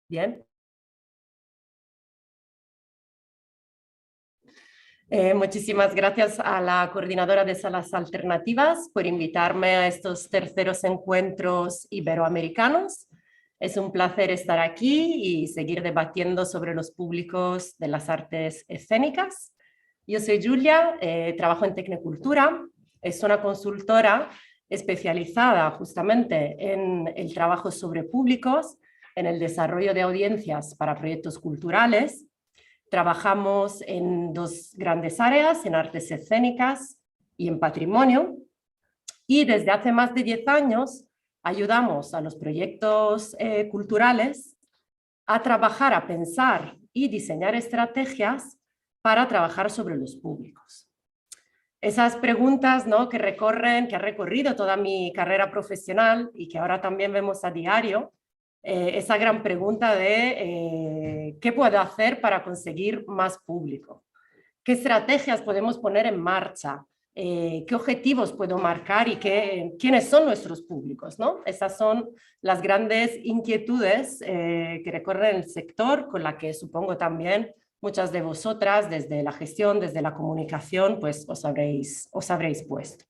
Bien. Muchísimas gracias a la coordinadora de Salas Alternativas por invitarme a estos terceros encuentros iberoamericanos. Es un placer estar aquí y seguir debatiendo sobre los públicos de las artes escénicas. Yo soy Julia, trabajo en Tecnicultura. Es una consultora especializada justamente en el trabajo sobre públicos, en el desarrollo de audiencias para proyectos culturales. Trabajamos en dos grandes áreas, en artes escénicas y en patrimonio. Y desde hace más de 10 años ayudamos a los proyectos culturales a trabajar, a pensar y diseñar estrategias para trabajar sobre los públicos. Esas preguntas, ¿no?, que ha recorrido toda mi carrera profesional y que ahora también vemos a diario, esa gran pregunta de ¿qué puedo hacer para conseguir más público? ¿Qué estrategias podemos poner en marcha? ¿Qué objetivos puedo marcar y quiénes son nuestros públicos, ¿no? Esas son las grandes inquietudes que recorren el sector, con la que supongo también muchas de vosotras, desde la gestión, desde la comunicación, pues os habréis puesto.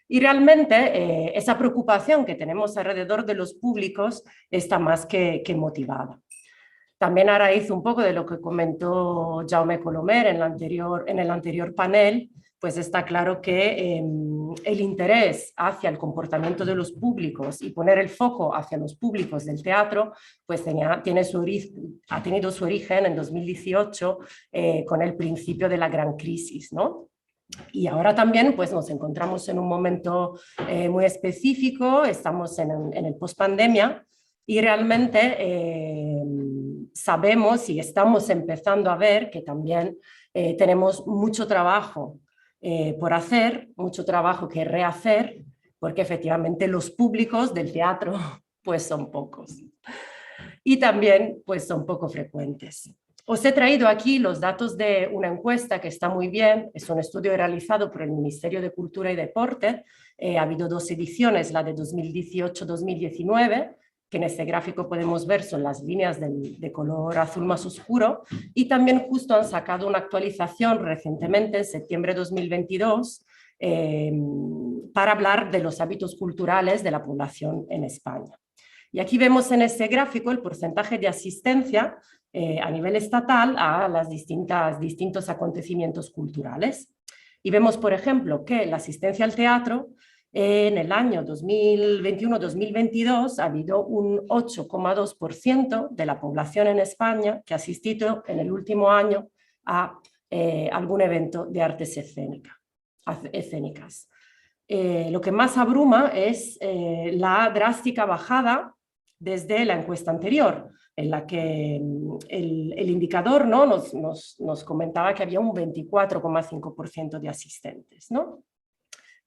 Y realmente esa preocupación que tenemos alrededor de los públicos está más que motivada. También a raíz un poco de lo que comentó Jaume Colomer en el anterior panel, pues está claro que el interés hacia el comportamiento de los públicos y poner el foco hacia los públicos del teatro, pues ha tenido su origen en 2018 con el principio de la gran crisis, ¿no? Y ahora también pues, nos encontramos en un momento muy específico, estamos en el post-pandemia y realmente sabemos y estamos empezando a ver que también tenemos mucho trabajo por hacer, mucho trabajo que rehacer, porque efectivamente los públicos del teatro pues son pocos y también pues son poco frecuentes. Os he traído aquí los datos de una encuesta que está muy bien, es un estudio realizado por el Ministerio de Cultura y Deporte, ha habido dos ediciones, la de 2018-2019, que en este gráfico podemos ver son las líneas de color azul más oscuro, y también justo han sacado una actualización recientemente, en septiembre de 2022, para hablar de los hábitos culturales de la población en España. Y aquí vemos en este gráfico el porcentaje de asistencia a nivel estatal a las distintos acontecimientos culturales. Y vemos, por ejemplo, que la asistencia al teatro en el año 2021-2022 ha habido un 8,2% de la población en España que ha asistido en el último año a algún evento de artes escénicas. Lo que más abruma es la drástica bajada desde la encuesta anterior, en la que el indicador, ¿no?, nos comentaba que había un 24,5% de asistentes, ¿no?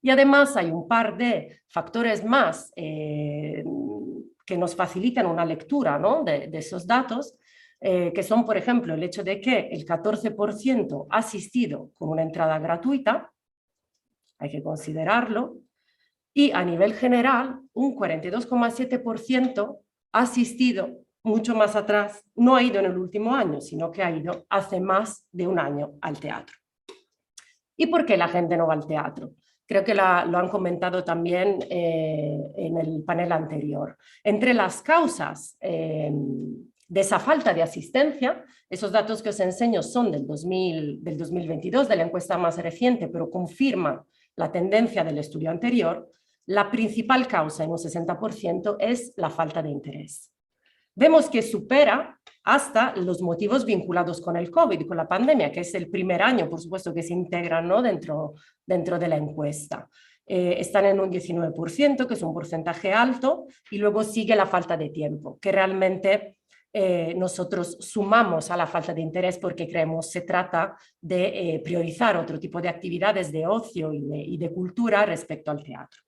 Y además hay un par de factores más que nos facilitan una lectura, ¿no?, de esos datos, que son, por ejemplo, el hecho de que el 14% ha asistido con una entrada gratuita, hay que considerarlo, y a nivel general un 42,7% ha asistido mucho más atrás, no ha ido en el último año, sino que ha ido hace más de un año al teatro. ¿Y por qué la gente no va al teatro? Creo que lo han comentado también en el panel anterior. Entre las causas de esa falta de asistencia, esos datos que os enseño son del 2022, de la encuesta más reciente, pero confirman la tendencia del estudio anterior. La principal causa, en un 60%, es la falta de interés. Vemos que supera hasta los motivos vinculados con el COVID, con la pandemia, que es el primer año, por supuesto, que se integran, ¿no?, dentro de la encuesta. Están en un 19%, que es un porcentaje alto, y luego sigue la falta de tiempo, que realmente nosotros sumamos a la falta de interés porque creemos se trata de priorizar otro tipo de actividades de ocio y de cultura respecto al teatro.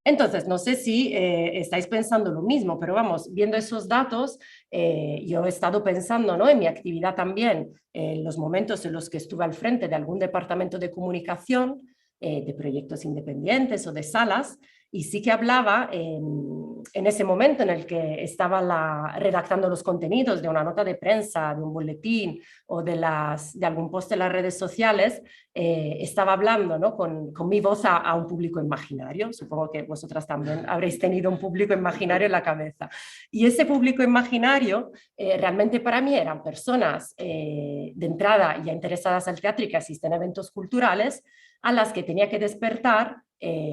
Entonces, no sé si estáis pensando lo mismo, pero vamos, viendo esos datos, yo he estado pensando, ¿no?, en mi actividad también, en los momentos en los que estuve al frente de algún departamento de comunicación, de proyectos independientes o de salas, y sí que hablaba en ese momento en el que estaba redactando los contenidos de una nota de prensa, de un boletín o de algún post en las redes sociales, estaba hablando, ¿no? con mi voz a un público imaginario. Supongo que vosotras también habréis tenido un público imaginario en la cabeza. Y ese público imaginario realmente para mí eran personas de entrada ya interesadas al teatro y que asisten a eventos culturales, a las que tenía que despertar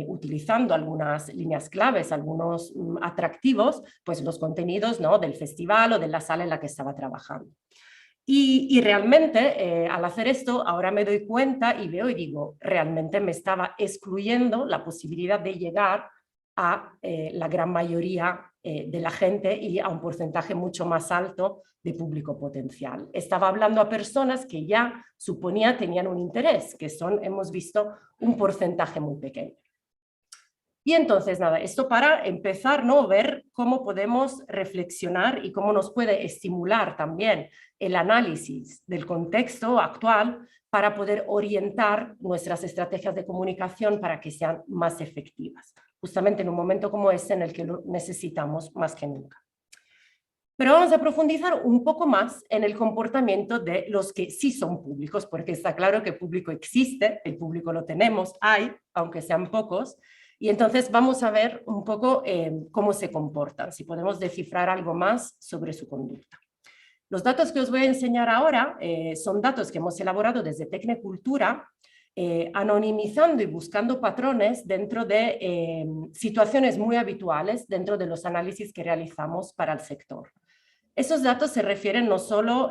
utilizando algunas líneas claves, algunos atractivos, pues los contenidos, ¿no? del festival o de la sala en la que estaba trabajando. Y realmente al hacer esto ahora me doy cuenta y veo y digo, realmente me estaba excluyendo la posibilidad de llegar a la gran mayoría de la gente y a un porcentaje mucho más alto de público potencial. Estaba hablando a personas que ya suponía tenían un interés, que son, hemos visto, un porcentaje muy pequeño. Y entonces, nada, esto para empezar, ¿no? Ver cómo podemos reflexionar y cómo nos puede estimular también el análisis del contexto actual para poder orientar nuestras estrategias de comunicación para que sean más efectivas, justamente en un momento como este en el que lo necesitamos más que nunca. Pero vamos a profundizar un poco más en el comportamiento de los que sí son públicos, porque está claro que el público existe, el público lo tenemos, hay, aunque sean pocos, y entonces vamos a ver un poco cómo se comportan, si podemos descifrar algo más sobre su conducta. Los datos que os voy a enseñar ahora son datos que hemos elaborado desde Tecnecultura, anonimizando y buscando patrones dentro de situaciones muy habituales dentro de los análisis que realizamos para el sector. Esos datos se refieren no solo,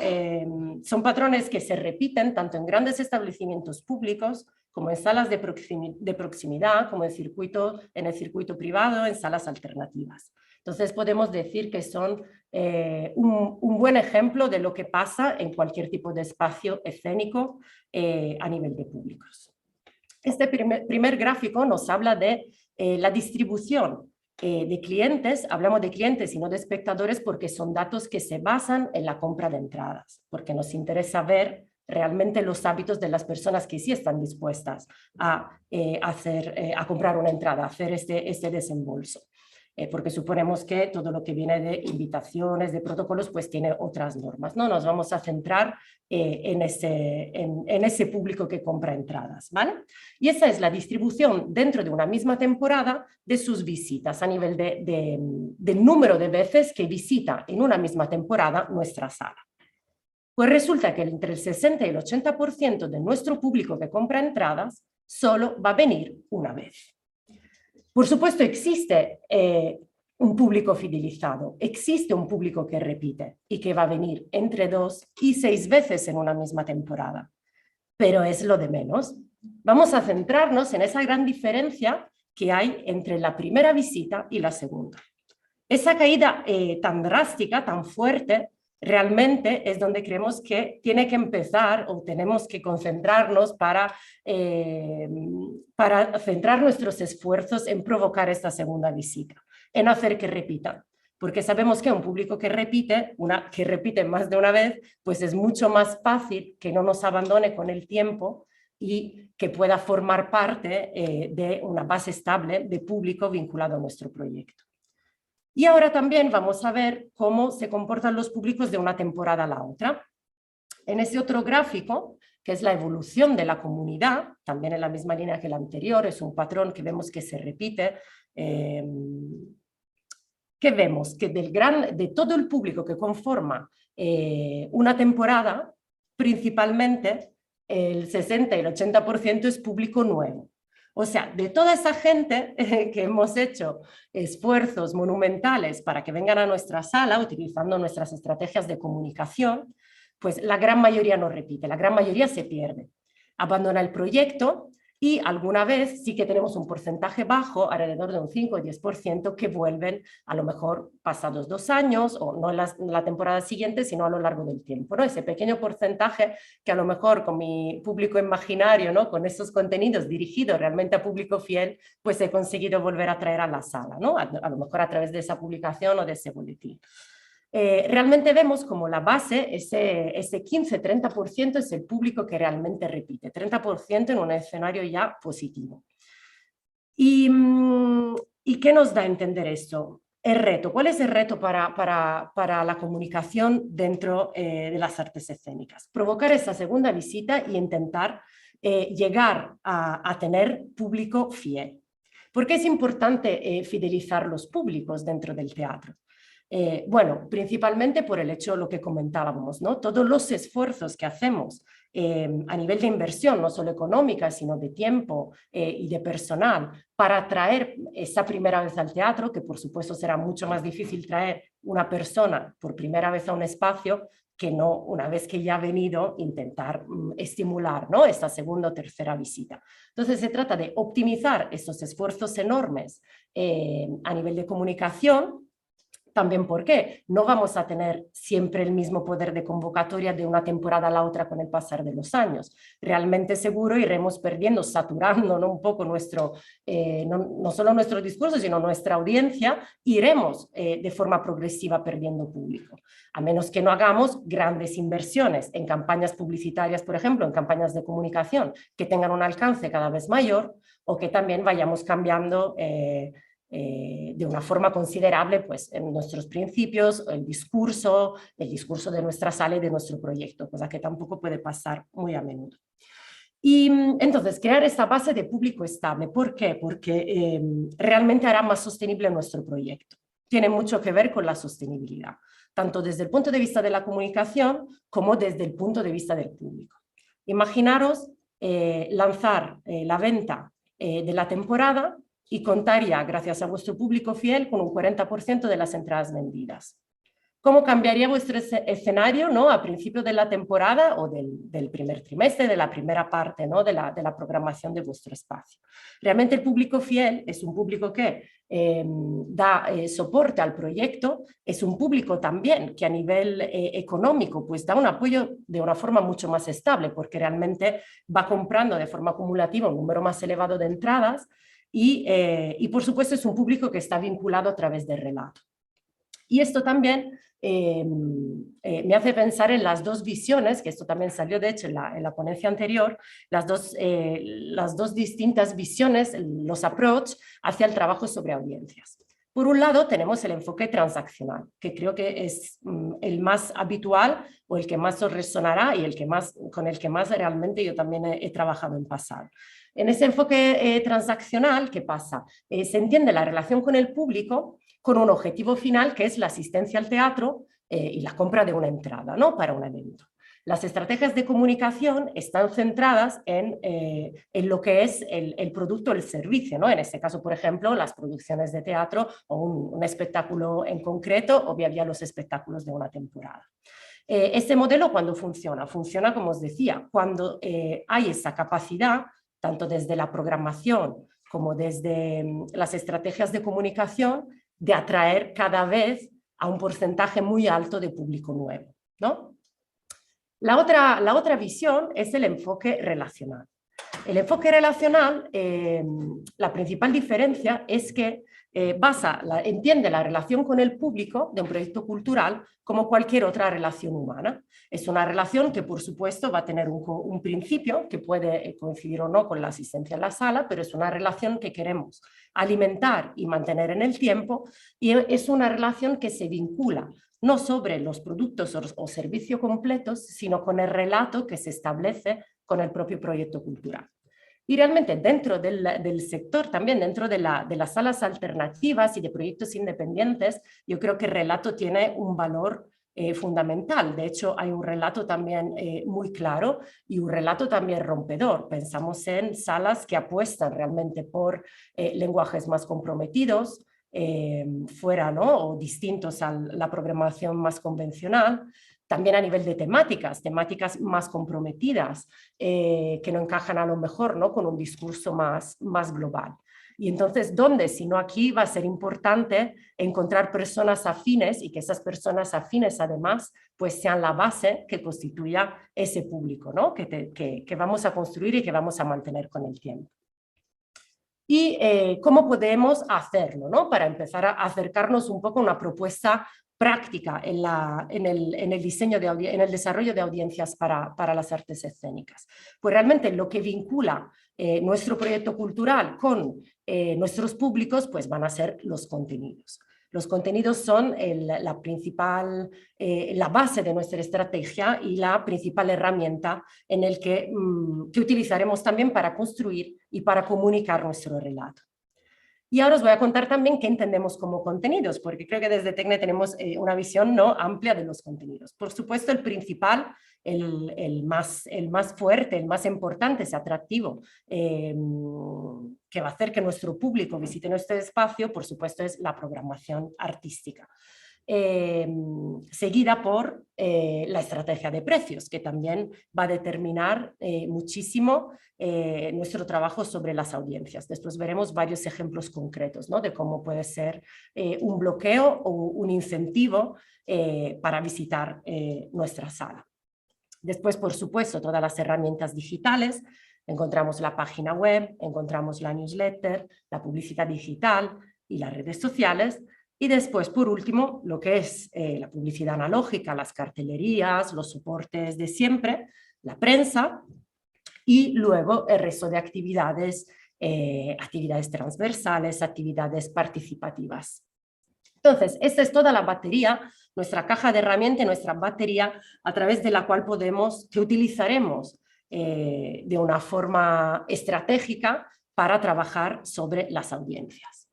son patrones que se repiten tanto en grandes establecimientos públicos como en salas de proximidad, como en el circuito privado, en salas alternativas. Entonces podemos decir que son un buen ejemplo de lo que pasa en cualquier tipo de espacio escénico a nivel de públicos. Este primer gráfico nos habla de la distribución de clientes. Hablamos de clientes y no de espectadores porque son datos que se basan en la compra de entradas, porque nos interesa ver realmente los hábitos de las personas que sí están dispuestas a comprar una entrada, a hacer este desembolso. Porque suponemos que todo lo que viene de invitaciones, de protocolos, pues tiene otras normas, ¿no? Nos vamos a centrar en ese público que compra entradas, ¿vale? Y esa es la distribución dentro de una misma temporada de sus visitas a nivel del número de veces que visita en una misma temporada nuestra sala. Pues resulta que entre el 60 y el 80% de nuestro público que compra entradas solo va a venir una vez. Por supuesto existe un público fidelizado, existe un público que repite y que va a venir entre 2 y 6 veces en una misma temporada, pero es lo de menos. Vamos a centrarnos en esa gran diferencia que hay entre la primera visita y la segunda. Esa caída tan drástica, tan fuerte, realmente es donde creemos que tiene que empezar o tenemos que concentrarnos para centrar nuestros esfuerzos en provocar esta segunda visita, en hacer que repitan. Porque sabemos que un público que repite más de una vez, pues es mucho más fácil que no nos abandone con el tiempo y que pueda formar parte de una base estable de público vinculado a nuestro proyecto. Y ahora también vamos a ver cómo se comportan los públicos de una temporada a la otra. En ese otro gráfico, que es la evolución de la comunidad, también en la misma línea que el anterior, es un patrón que vemos que se repite, que vemos que de todo el público que conforma una temporada, principalmente el 60 y el 80% es público nuevo. O sea, de toda esa gente que hemos hecho esfuerzos monumentales para que vengan a nuestra sala utilizando nuestras estrategias de comunicación, pues la gran mayoría no repite, la gran mayoría se pierde, abandona el proyecto y alguna vez sí que tenemos un porcentaje bajo, alrededor de un 5 o 10%, que vuelven a lo mejor pasados 2 años o no en la temporada siguiente, sino a lo largo del tiempo, ¿no? Ese pequeño porcentaje que a lo mejor con mi público imaginario, ¿no? Con esos contenidos dirigidos realmente a público fiel, pues he conseguido volver a traer a la sala, ¿no? A lo mejor a través de esa publicación o de ese boletín. Realmente vemos como la base, ese 15-30% es el público que realmente repite, 30% en un escenario ya positivo. ¿Y qué nos da a entender esto? El reto. ¿Cuál es el reto para la comunicación dentro de las artes escénicas? Provocar esa segunda visita y intentar llegar a tener público fiel. ¿Por qué es importante fidelizar los públicos dentro del teatro? Bueno, principalmente por el hecho, lo que comentábamos, ¿no? Todos los esfuerzos que hacemos a nivel de inversión, no solo económica, sino de tiempo y de personal, para traer esa primera vez al teatro, que por supuesto será mucho más difícil traer una persona por primera vez a un espacio que no una vez que ya ha venido intentar estimular, ¿no?, esta segunda o tercera visita. Entonces se trata de optimizar estos esfuerzos enormes a nivel de comunicación. También porque no vamos a tener siempre el mismo poder de convocatoria de una temporada a la otra con el pasar de los años. Realmente seguro iremos perdiendo, saturando, ¿no?, un poco nuestro, no solo nuestro discurso, sino nuestra audiencia, iremos de forma progresiva perdiendo público. A menos que no hagamos grandes inversiones en campañas publicitarias, por ejemplo, en campañas de comunicación que tengan un alcance cada vez mayor, o que también vayamos cambiando de una forma considerable pues, en nuestros principios, el discurso de nuestra sala y de nuestro proyecto, cosa que tampoco puede pasar muy a menudo. Y entonces, crear esta base de público estable. ¿Por qué? Porque realmente hará más sostenible nuestro proyecto. Tiene mucho que ver con la sostenibilidad, tanto desde el punto de vista de la comunicación como desde el punto de vista del público. Imaginaros lanzar la venta de la temporada y contaría, gracias a vuestro público fiel, con un 40% de las entradas vendidas. ¿Cómo cambiaría vuestro escenario, ¿no?, a principio de la temporada o del primer trimestre, de la primera parte, ¿no?, de la programación de vuestro espacio? Realmente el público fiel es un público que da soporte al proyecto, es un público también que a nivel económico pues da un apoyo de una forma mucho más estable, porque realmente va comprando de forma acumulativa un número más elevado de entradas y por supuesto es un público que está vinculado a través del relato. Y esto también me hace pensar en las dos visiones, que esto también salió de hecho en la ponencia anterior, las dos distintas visiones, los approach hacia el trabajo sobre audiencias. Por un lado tenemos el enfoque transaccional, que creo que es el más habitual o el que más os resonará y con el que más realmente yo también he trabajado en pasado. En ese enfoque transaccional, ¿qué pasa? Se entiende la relación con el público con un objetivo final que es la asistencia al teatro y la compra de una entrada, ¿no?, para un evento. Las estrategias de comunicación están centradas en lo que es el producto o el servicio, ¿no? En este caso, por ejemplo, las producciones de teatro o un espectáculo en concreto o bien los espectáculos de una temporada. Este modelo, ¿cuándo funciona? Funciona, como os decía, cuando hay esa capacidad, tanto desde la programación como desde las estrategias de comunicación, de atraer cada vez a un porcentaje muy alto de público nuevo, ¿no? La otra visión es el enfoque relacional. El enfoque relacional, la principal diferencia es que entiende la relación con el público de un proyecto cultural como cualquier otra relación humana. Es una relación que, por supuesto, va a tener un principio que puede coincidir o no con la asistencia en la sala, pero es una relación que queremos alimentar y mantener en el tiempo, y es una relación que se vincula no sobre los productos o servicios completos, sino con el relato que se establece con el propio proyecto cultural. Y realmente dentro del sector, también dentro de las salas alternativas y de proyectos independientes, yo creo que el relato tiene un valor fundamental. De hecho, hay un relato también muy claro y un relato también rompedor. Pensamos en salas que apuestan realmente por lenguajes más comprometidos, fuera, ¿no?, o distintos a la programación más convencional. También a nivel de temáticas más comprometidas, que no encajan a lo mejor, ¿no?, con un discurso más global. Y entonces, ¿dónde? Si no aquí, va a ser importante encontrar personas afines y que esas personas afines además pues sean la base que constituya ese público, ¿no?, que vamos a construir y que vamos a mantener con el tiempo. Y cómo podemos hacerlo, ¿no?, para empezar a acercarnos un poco a una propuesta práctica en el desarrollo de audiencias para las artes escénicas. Pues realmente lo que vincula nuestro proyecto cultural con nuestros públicos pues van a ser los contenidos. Los contenidos son la base de nuestra estrategia y la principal herramienta en el que utilizaremos también para construir y para comunicar nuestro relato. Y ahora os voy a contar también qué entendemos como contenidos, porque creo que desde Tecne tenemos una visión no amplia de los contenidos. Por supuesto, el principal, el más fuerte, el más importante, es atractivo, que va a hacer que nuestro público visite nuestro espacio, por supuesto, es la programación artística. Seguida por la estrategia de precios, que también va a determinar muchísimo nuestro trabajo sobre las audiencias. Después veremos varios ejemplos concretos, ¿no?, de cómo puede ser un bloqueo o un incentivo para visitar nuestra sala. Después, por supuesto, todas las herramientas digitales. Encontramos la página web, encontramos la newsletter, la publicidad digital y las redes sociales. Y después, por último, lo que es la publicidad analógica, las cartelerías, los soportes de siempre, la prensa y luego el resto de actividades, actividades transversales, actividades participativas. Entonces, esta es toda la batería, nuestra caja de herramientas, nuestra batería a través de la cual que utilizaremos de una forma estratégica para trabajar sobre las audiencias.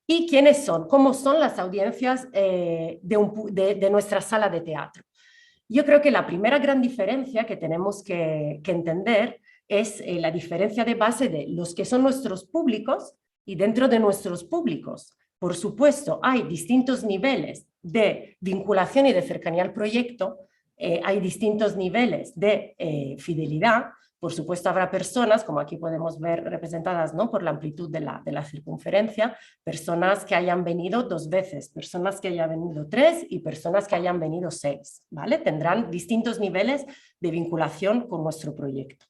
¿Y quiénes son? ¿Cómo son las audiencias de nuestra sala de teatro? Yo creo que la primera gran diferencia que tenemos que entender es la diferencia de base de los que son nuestros públicos y dentro de nuestros públicos. Por supuesto, hay distintos niveles de vinculación y de cercanía al proyecto, hay distintos niveles de fidelidad. Por supuesto, habrá personas, como aquí podemos ver representadas, ¿no?, por la amplitud de la circunferencia, personas que hayan venido 2 veces, personas que hayan venido 3 y personas que hayan venido 6, ¿vale? Tendrán distintos niveles de vinculación con nuestro proyecto.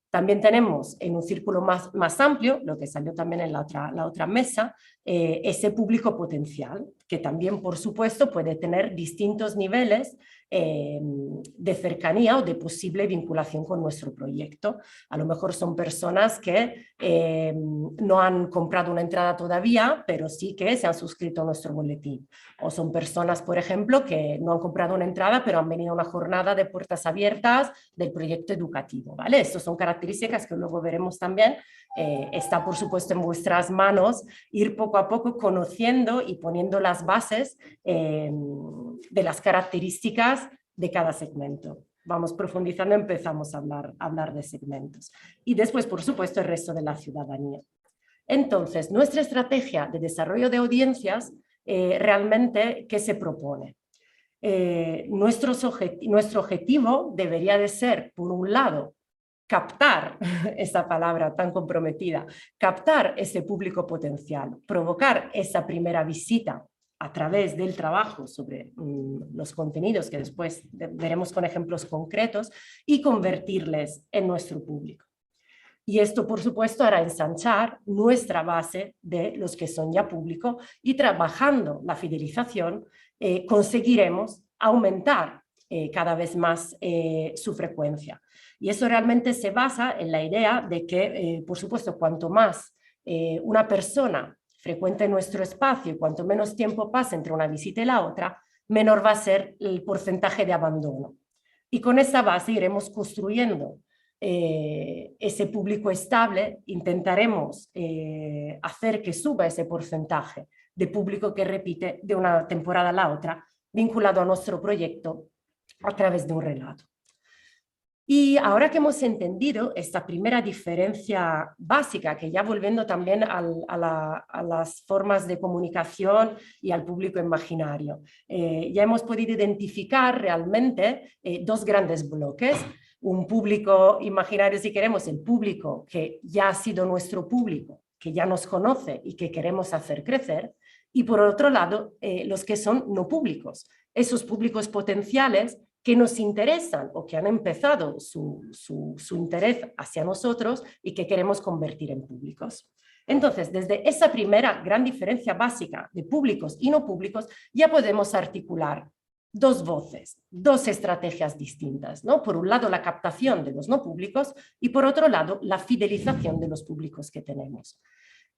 También tenemos en un círculo más amplio, lo que salió también en la otra mesa, ese público potencial, que también, por supuesto, puede tener distintos niveles de cercanía o de posible vinculación con nuestro proyecto. A lo mejor son personas que no han comprado una entrada todavía, pero sí que se han suscrito a nuestro boletín. O son personas, por ejemplo, que no han comprado una entrada, pero han venido a una jornada de puertas abiertas del proyecto educativo, ¿vale? Estas son características que luego veremos también. Está, por supuesto, en vuestras manos ir poco a poco conociendo y poniendo las bases de las características de cada segmento. Vamos profundizando, empezamos a hablar de segmentos. Y después, por supuesto, el resto de la ciudadanía. Entonces, nuestra estrategia de desarrollo de audiencias, realmente, ¿qué se propone? Nuestro objetivo debería de ser, por un lado, captar esa palabra tan comprometida, captar ese público potencial, provocar esa primera visita a través del trabajo sobre los contenidos que después veremos con ejemplos concretos y convertirles en nuestro público. Y esto, por supuesto, hará ensanchar nuestra base de los que son ya público y trabajando la fidelización conseguiremos aumentar cada vez más su frecuencia. Y eso realmente se basa en la idea de que, por supuesto, cuanto más una persona frecuente nuestro espacio y cuanto menos tiempo pase entre una visita y la otra, menor va a ser el porcentaje de abandono. Y con esa base iremos construyendo ese público estable, intentaremos hacer que suba ese porcentaje de público que repite de una temporada a la otra, vinculado a nuestro proyecto a través de un relato. Y ahora que hemos entendido esta primera diferencia básica, que ya volviendo también a las formas de comunicación y al público imaginario, ya hemos podido identificar realmente 2 grandes bloques. Un público imaginario, si queremos, el público que ya ha sido nuestro público, que ya nos conoce y que queremos hacer crecer, y por otro lado, los que son no públicos, esos públicos potenciales que nos interesan o que han empezado su interés hacia nosotros y que queremos convertir en públicos. Entonces, desde esa primera gran diferencia básica de públicos y no públicos, ya podemos articular dos voces, dos estrategias distintas, ¿no? Por un lado, la captación de los no públicos y por otro lado, la fidelización de los públicos que tenemos.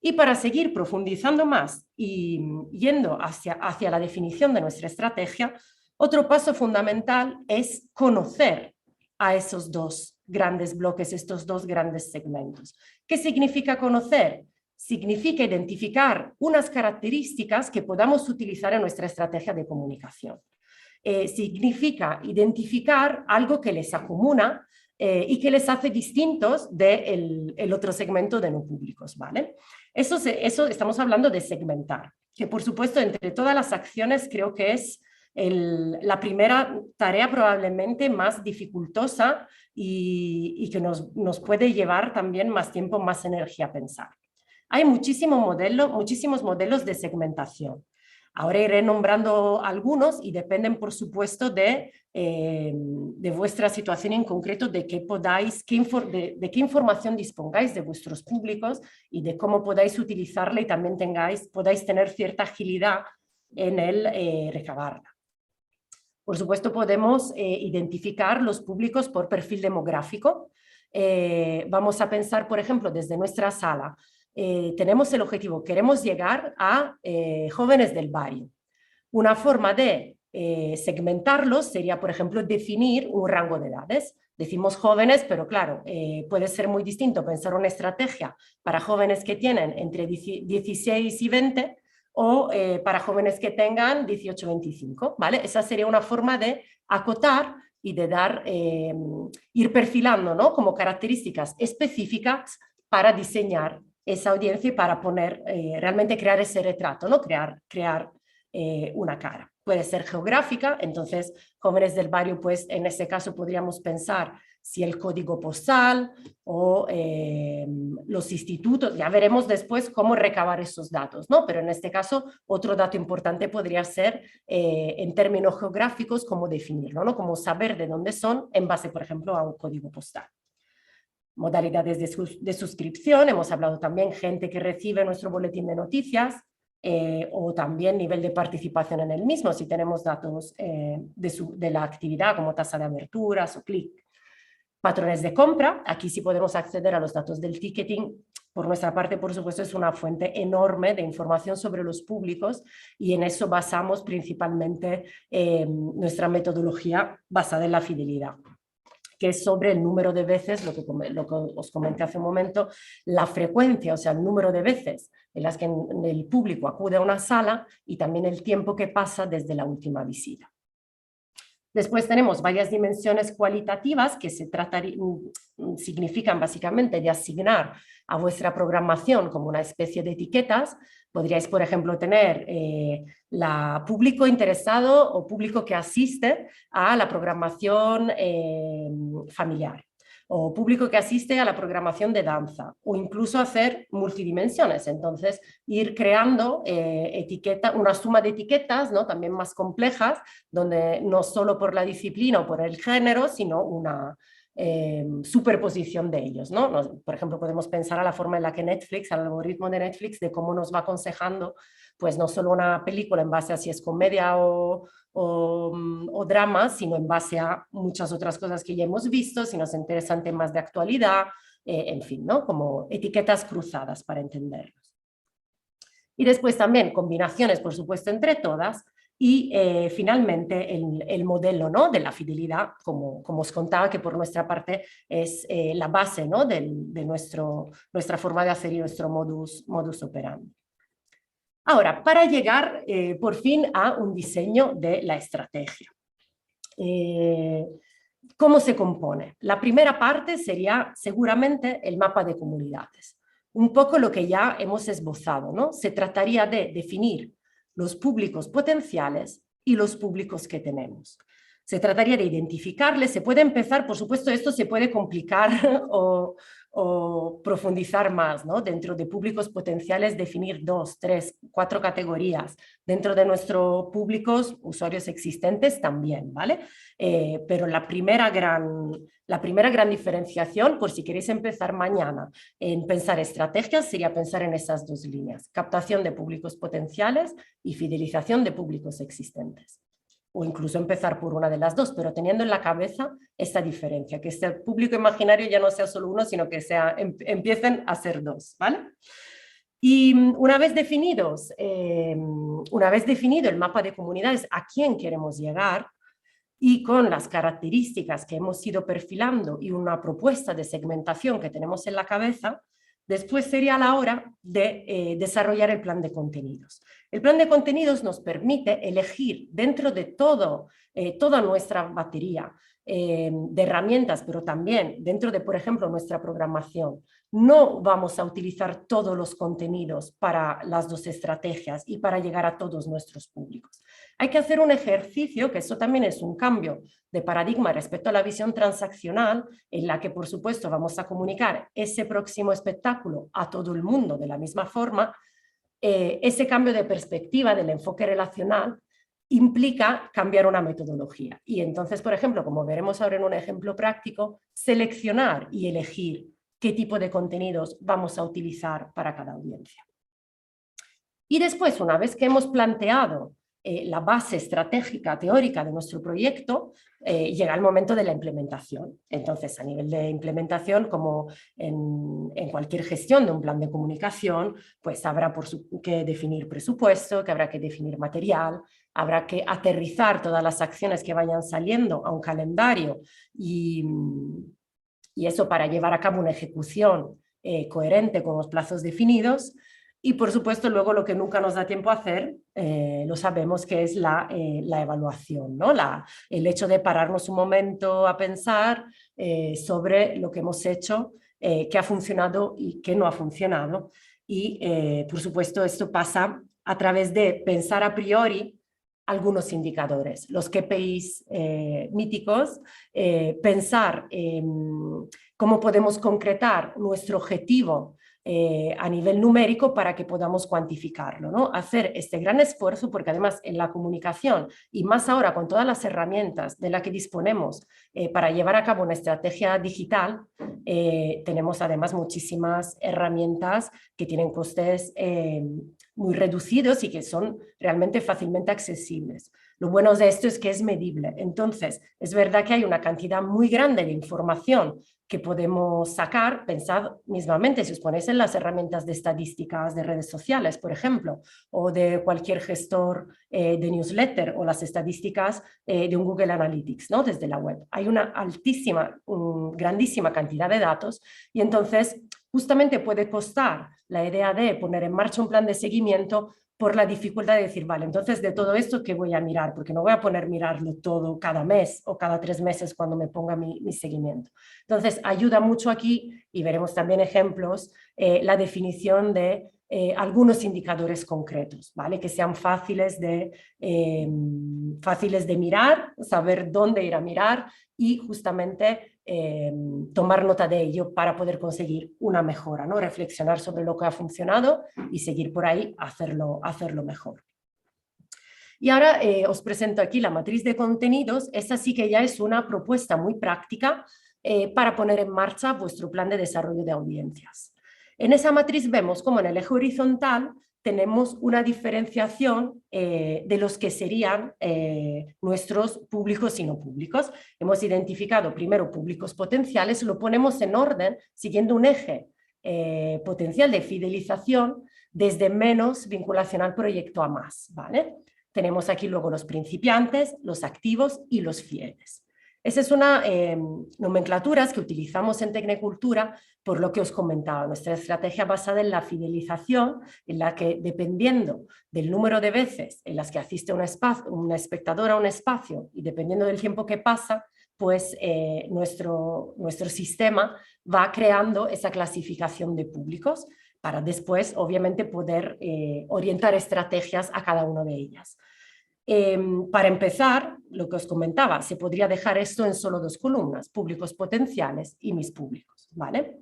Y para seguir profundizando más y yendo hacia la definición de nuestra estrategia, otro paso fundamental es conocer a esos dos grandes bloques, estos dos grandes segmentos. ¿Qué significa conocer? Significa identificar unas características que podamos utilizar en nuestra estrategia de comunicación. Significa identificar algo que les acomuna y que les hace distintos del otro segmento de no públicos, ¿vale? Eso estamos hablando de segmentar, que por supuesto entre todas las acciones creo que es la primera tarea probablemente más dificultosa y que nos puede llevar también más tiempo, más energía a pensar. Hay muchísimos modelos de segmentación. Ahora iré nombrando algunos y dependen, por supuesto, de vuestra situación en concreto, de qué información dispongáis de vuestros públicos y de cómo podáis utilizarla y también podáis tener cierta agilidad en el recabarla. Por supuesto, podemos identificar los públicos por perfil demográfico. Vamos a pensar, por ejemplo, desde nuestra sala, tenemos el objetivo, queremos llegar a jóvenes del barrio. Una forma de segmentarlos sería, por ejemplo, definir un rango de edades. Decimos jóvenes, pero claro, puede ser muy distinto pensar una estrategia para jóvenes que tienen entre 16 y 20 o para jóvenes que tengan 18 o 25, ¿vale? Esa sería una forma de acotar y de ir perfilando, ¿no? Como características específicas para diseñar esa audiencia y para realmente crear ese retrato, ¿no? Crear una cara. Puede ser geográfica, entonces jóvenes del barrio, pues en ese caso podríamos pensar si el código postal o los institutos, ya veremos después cómo recabar esos datos, ¿no? Pero en este caso otro dato importante podría ser en términos geográficos cómo definirlo, ¿no? Cómo saber de dónde son en base, por ejemplo, a un código postal. Modalidades de suscripción, hemos hablado también gente que recibe nuestro boletín de noticias o también nivel de participación en el mismo, si tenemos datos de la actividad como tasa de aberturas o clic. Patrones de compra, aquí sí podemos acceder a los datos del ticketing. Por nuestra parte, por supuesto, es una fuente enorme de información sobre los públicos y en eso basamos principalmente nuestra metodología basada en la fidelidad, que es sobre el número de veces, lo que os comenté hace un momento, la frecuencia, o sea, el número de veces en las que el público acude a una sala y también el tiempo que pasa desde la última visita. Después tenemos varias dimensiones cualitativas que significan básicamente de asignar a vuestra programación como una especie de etiquetas. Podríais, por ejemplo, tener público interesado o público que asiste a la programación familiar, o público que asiste a la programación de danza, o incluso hacer multidimensiones, entonces ir creando una suma de etiquetas, ¿no? También más complejas, donde no solo por la disciplina o por el género, sino una superposición de ellos, ¿no? Por ejemplo, podemos pensar a la forma en la que Netflix, al algoritmo de Netflix, de cómo nos va aconsejando, pues no solo una película en base a si es comedia o drama, sino en base a muchas otras cosas que ya hemos visto, si nos interesan temas de actualidad, en fin, ¿no? Como etiquetas cruzadas para entenderlos. Y después también combinaciones, por supuesto, entre todas, y finalmente el modelo, ¿no? De la fidelidad, como os contaba, que por nuestra parte es la base, ¿no? de nuestra forma de hacer y nuestro modus operandi. Ahora, para llegar por fin a un diseño de la estrategia. ¿Cómo se compone? La primera parte sería seguramente el mapa de comunidades. Un poco lo que ya hemos esbozado, ¿no? Se trataría de definir los públicos potenciales y los públicos que tenemos. Se trataría de identificarles, se puede empezar, por supuesto esto se puede complicar o o profundizar más, ¿no? Dentro de públicos potenciales, definir 2, 3, 4 categorías. Dentro de nuestros públicos, usuarios existentes también, ¿vale? Pero la primera gran diferenciación, por si queréis empezar mañana en pensar estrategias, sería pensar en esas dos líneas: captación de públicos potenciales y fidelización de públicos existentes. O incluso empezar por una de las dos, pero teniendo en la cabeza esta diferencia, que este público imaginario ya no sea solo uno, sino que empiecen a ser dos, ¿vale? Y una vez definido el mapa de comunidades, a quién queremos llegar, y con las características que hemos ido perfilando y una propuesta de segmentación que tenemos en la cabeza, después sería la hora de desarrollar el plan de contenidos. El plan de contenidos nos permite elegir dentro de toda nuestra batería de herramientas, pero también dentro de, por ejemplo, nuestra programación. No vamos a utilizar todos los contenidos para las dos estrategias y para llegar a todos nuestros públicos. Hay que hacer un ejercicio, que eso también es un cambio de paradigma respecto a la visión transaccional, en la que, por supuesto, vamos a comunicar ese próximo espectáculo a todo el mundo de la misma forma. Ese cambio de perspectiva del enfoque relacional implica cambiar una metodología. Y entonces, por ejemplo, como veremos ahora en un ejemplo práctico, seleccionar y elegir qué tipo de contenidos vamos a utilizar para cada audiencia. Y después, una vez que hemos planteado la base estratégica teórica de nuestro proyecto, llega el momento de la implementación. Entonces, a nivel de implementación, como en cualquier gestión de un plan de comunicación, pues habrá que definir presupuesto, que habrá que definir material, habrá que aterrizar todas las acciones que vayan saliendo a un calendario y eso para llevar a cabo una ejecución coherente con los plazos definidos. Y por supuesto luego lo que nunca nos da tiempo a hacer, lo sabemos, que es la evaluación, ¿no? El hecho de pararnos un momento a pensar sobre lo que hemos hecho, qué ha funcionado y qué no ha funcionado. Y por supuesto esto pasa a través de pensar a priori algunos indicadores, los KPIs míticos, pensar cómo podemos concretar nuestro objetivo a nivel numérico para que podamos cuantificarlo, ¿no? Hacer este gran esfuerzo, porque además en la comunicación, y más ahora con todas las herramientas de las que disponemos para llevar a cabo una estrategia digital, tenemos además muchísimas herramientas que tienen costes muy reducidos y que son realmente fácilmente accesibles. Lo bueno de esto es que es medible. Entonces, es verdad que hay una cantidad muy grande de información que podemos sacar. Pensad mismamente, si os ponéis en las herramientas de estadísticas de redes sociales, por ejemplo, o de cualquier gestor de newsletter, o las estadísticas de un Google Analytics, ¿no? Desde la web. Hay una grandísima cantidad de datos, y entonces justamente puede costar la idea de poner en marcha un plan de seguimiento por la dificultad de decir, vale, entonces de todo esto, ¿qué voy a mirar? Porque no voy a poner mirarlo todo cada mes o cada 3 meses cuando me ponga mi seguimiento. Entonces, ayuda mucho aquí, y veremos también ejemplos, la definición de algunos indicadores concretos, ¿vale? Que sean fáciles de mirar, saber dónde ir a mirar y justamente tomar nota de ello para poder conseguir una mejora, ¿no? Reflexionar sobre lo que ha funcionado y seguir por ahí, hacerlo mejor. Y ahora os presento aquí la matriz de contenidos. Esta sí que ya es una propuesta muy práctica para poner en marcha vuestro plan de desarrollo de audiencias. En esa matriz vemos cómo en el eje horizontal tenemos una diferenciación de los que serían nuestros públicos y no públicos. Hemos identificado primero públicos potenciales, lo ponemos en orden siguiendo un eje potencial de fidelización desde menos vinculación al proyecto a más, ¿vale? Tenemos aquí luego los principiantes, los activos y los fieles. Esa es una nomenclatura que utilizamos en Tecnecultura por lo que os comentaba, nuestra estrategia basada en la fidelización, en la que dependiendo del número de veces en las que asiste una espectadora a un espacio y dependiendo del tiempo que pasa, pues nuestro sistema va creando esa clasificación de públicos para después, obviamente, poder orientar estrategias a cada una de ellas. Para empezar, lo que os comentaba, se podría dejar esto en solo 2 columnas, públicos potenciales y mis públicos, ¿vale?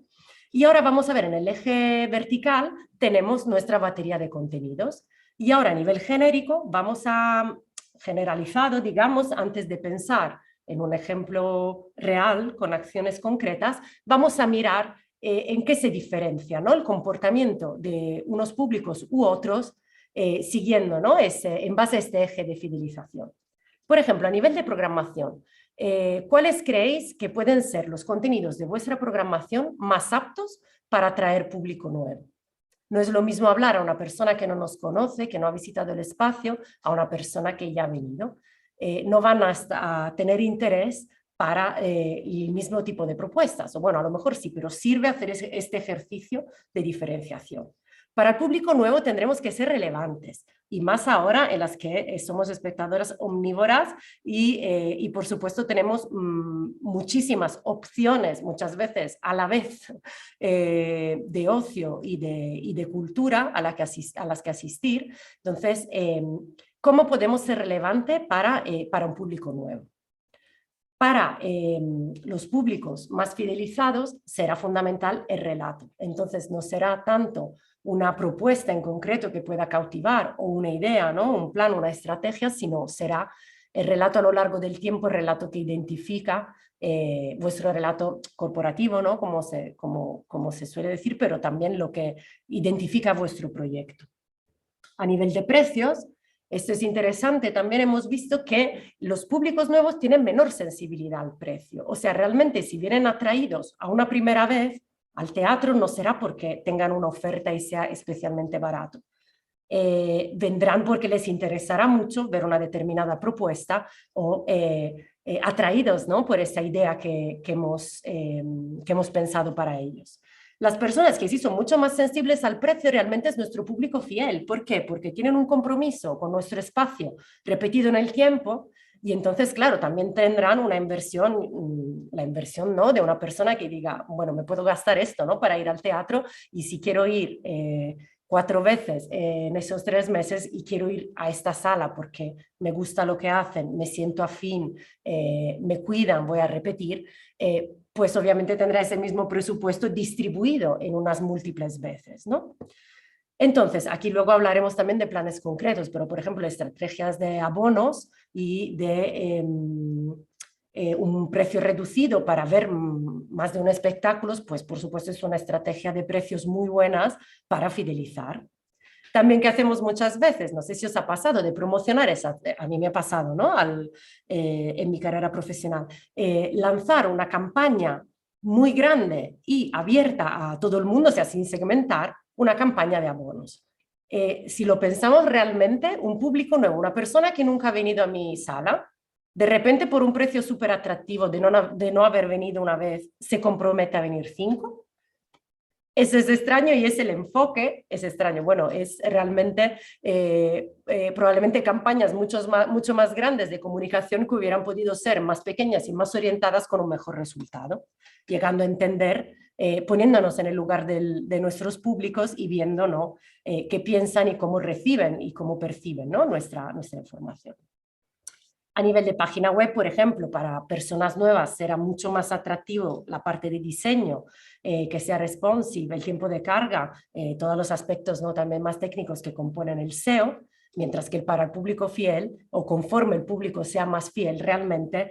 Y ahora vamos a ver en el eje vertical tenemos nuestra batería de contenidos. Y ahora a nivel genérico vamos a generalizado, digamos, antes de pensar en un ejemplo real con acciones concretas, vamos a mirar en qué se diferencia, ¿no?, el comportamiento de unos públicos u otros siguiendo, ¿no?, en base a este eje de fidelización. Por ejemplo, a nivel de programación, ¿cuáles creéis que pueden ser los contenidos de vuestra programación más aptos para atraer público nuevo? No es lo mismo hablar a una persona que no nos conoce, que no ha visitado el espacio, a una persona que ya ha venido. No van a tener interés para el mismo tipo de propuestas. O bueno, a lo mejor sí, pero sirve hacer este ejercicio de diferenciación. Para el público nuevo tendremos que ser relevantes, y más ahora en las que somos espectadoras omnívoras y por supuesto tenemos muchísimas opciones, muchas veces a la vez, de ocio y de cultura a las que asistir. Entonces, ¿cómo podemos ser relevantes para un público nuevo? Para los públicos más fidelizados será fundamental el relato. Entonces no será tanto una propuesta en concreto que pueda cautivar o una idea, ¿no?, un plan, una estrategia, sino será el relato a lo largo del tiempo, el relato que identifica vuestro relato corporativo, ¿no?, como se suele decir, pero también lo que identifica vuestro proyecto. A nivel de precios, esto es interesante, también hemos visto que los públicos nuevos tienen menor sensibilidad al precio. O sea, realmente si vienen atraídos a una primera vez al teatro, no será porque tengan una oferta y sea especialmente barato. Vendrán porque les interesará mucho ver una determinada propuesta o atraídos, ¿no?, por esa idea que hemos pensado para ellos. Las personas que sí son mucho más sensibles al precio realmente es nuestro público fiel. ¿Por qué? Porque tienen un compromiso con nuestro espacio repetido en el tiempo, y entonces, claro, también tendrán una inversión, la inversión, ¿no?, de una persona que diga, bueno, me puedo gastar esto, ¿no?, para ir al teatro, y si quiero ir 4 veces en esos 3 meses y quiero ir a esta sala porque me gusta lo que hacen, me siento afín, me cuidan, voy a repetir, pues obviamente tendrá ese mismo presupuesto distribuido en unas múltiples veces, ¿no? Entonces, aquí luego hablaremos también de planes concretos, pero por ejemplo, estrategias de abonos y de un precio reducido para ver más de un espectáculo, pues por supuesto es una estrategia de precios muy buenas para fidelizar. También que hacemos muchas veces, no sé si os ha pasado, de promocionar a mí me ha pasado, ¿no?, en mi carrera profesional, lanzar una campaña muy grande y abierta a todo el mundo, o sea, sin segmentar, una campaña de abonos. Si lo pensamos realmente, un público nuevo, una persona que nunca ha venido a mi sala, de repente por un precio súper atractivo de no haber venido una vez, se compromete a venir 5. Eso es extraño, y es el enfoque, es extraño. Bueno, es realmente probablemente campañas mucho más grandes de comunicación que hubieran podido ser más pequeñas y más orientadas con un mejor resultado, llegando a entender, poniéndonos en el lugar de nuestros públicos y viendo, ¿no?, qué piensan y cómo reciben y cómo perciben, ¿no?, nuestra información. A nivel de página web, por ejemplo, para personas nuevas será mucho más atractivo la parte de diseño, que sea responsive, el tiempo de carga, todos los aspectos, ¿no?, también más técnicos que componen el SEO, mientras que para el público fiel, o conforme el público sea más fiel realmente,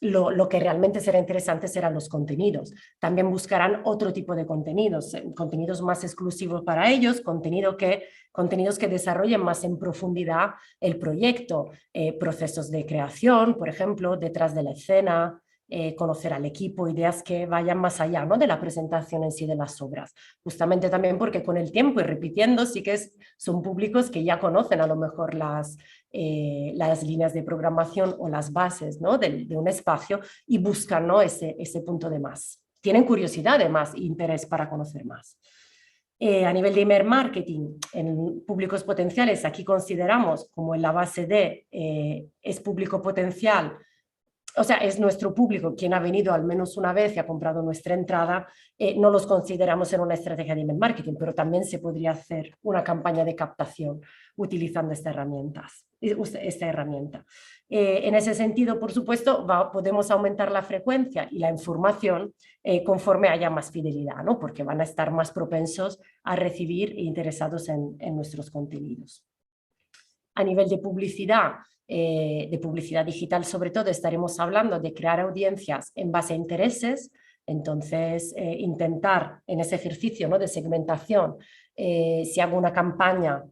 lo que realmente será interesante serán los contenidos. También buscarán otro tipo de contenidos, contenidos más exclusivos para ellos, contenidos que desarrollen más en profundidad el proyecto, procesos de creación, por ejemplo, detrás de la escena, conocer al equipo, ideas que vayan más allá, ¿no?, de la presentación en sí de las obras. Justamente también porque con el tiempo y repitiendo sí que son públicos que ya conocen a lo mejor las líneas de programación o las bases, ¿no?, de un espacio, y buscan, ¿no?, ese punto de más. Tienen curiosidad de más e interés para conocer más. A nivel de email marketing, en públicos potenciales, aquí consideramos como en la base de es público potencial o sea, es nuestro público quien ha venido al menos una vez y ha comprado nuestra entrada, no los consideramos en una estrategia de email marketing, pero también se podría hacer una campaña de captación utilizando esta herramienta. En ese sentido, por supuesto, podemos aumentar la frecuencia y la información conforme haya más fidelidad, ¿no? Porque van a estar más propensos a recibir e interesados en nuestros contenidos. A nivel de publicidad digital sobre todo, estaremos hablando de crear audiencias en base a intereses. Entonces, intentar en ese ejercicio, ¿no?, de segmentación, si hago una campaña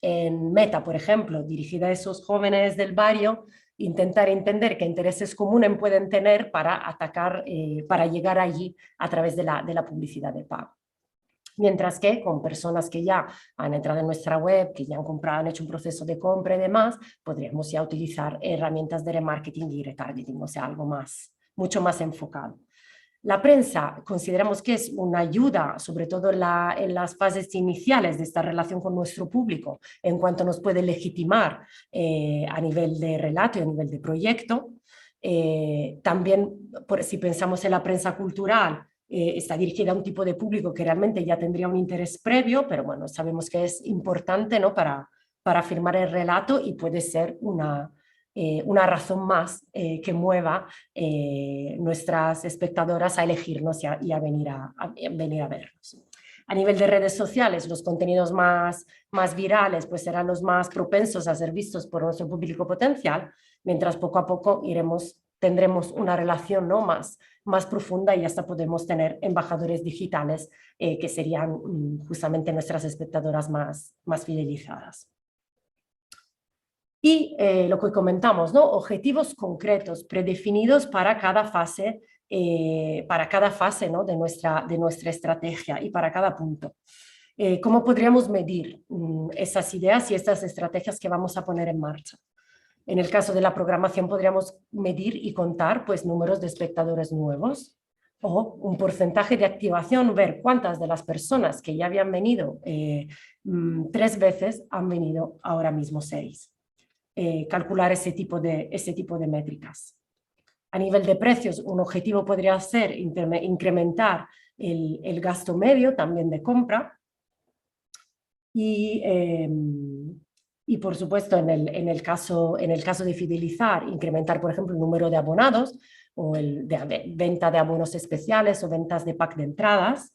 en Meta, por ejemplo, dirigida a esos jóvenes del barrio, intentar entender qué intereses comunes pueden tener para atacar, para llegar allí a través de la publicidad de pago. Mientras que con personas que ya han entrado en nuestra web, que ya han comprado, han hecho un proceso de compra y demás, podríamos ya utilizar herramientas de remarketing y retargeting, o sea, algo mucho más enfocado. La prensa consideramos que es una ayuda, sobre todo en las fases iniciales de esta relación con nuestro público, en cuanto nos puede legitimar a nivel de relato y a nivel de proyecto. También, si pensamos en la prensa cultural, está dirigida a un tipo de público que realmente ya tendría un interés previo, pero bueno, sabemos que es importante, ¿no?, para firmar el relato, y puede ser una razón más que mueva nuestras espectadoras a elegirnos y a venir a vernos. A nivel de redes sociales, los contenidos más virales pues serán los más propensos a ser vistos por nuestro público potencial, mientras poco a poco tendremos una relación, ¿no?, más profunda, y hasta podemos tener embajadores digitales que serían justamente nuestras espectadoras más fidelizadas. Y lo que comentamos, ¿no?, objetivos concretos, predefinidos para cada fase, ¿no?, de nuestra estrategia y para cada punto. ¿Cómo podríamos medir esas ideas y estas estrategias que vamos a poner en marcha? En el caso de la programación podríamos medir y contar pues números de espectadores nuevos, o un porcentaje de activación, ver cuántas de las personas que ya habían venido 3 veces han venido ahora mismo 6. Calcular ese tipo de métricas. A nivel de precios, un objetivo podría ser incrementar el gasto medio también de compra, y por supuesto en el caso de fidelizar, incrementar por ejemplo el número de abonados, o venta de abonos especiales o ventas de pack de entradas.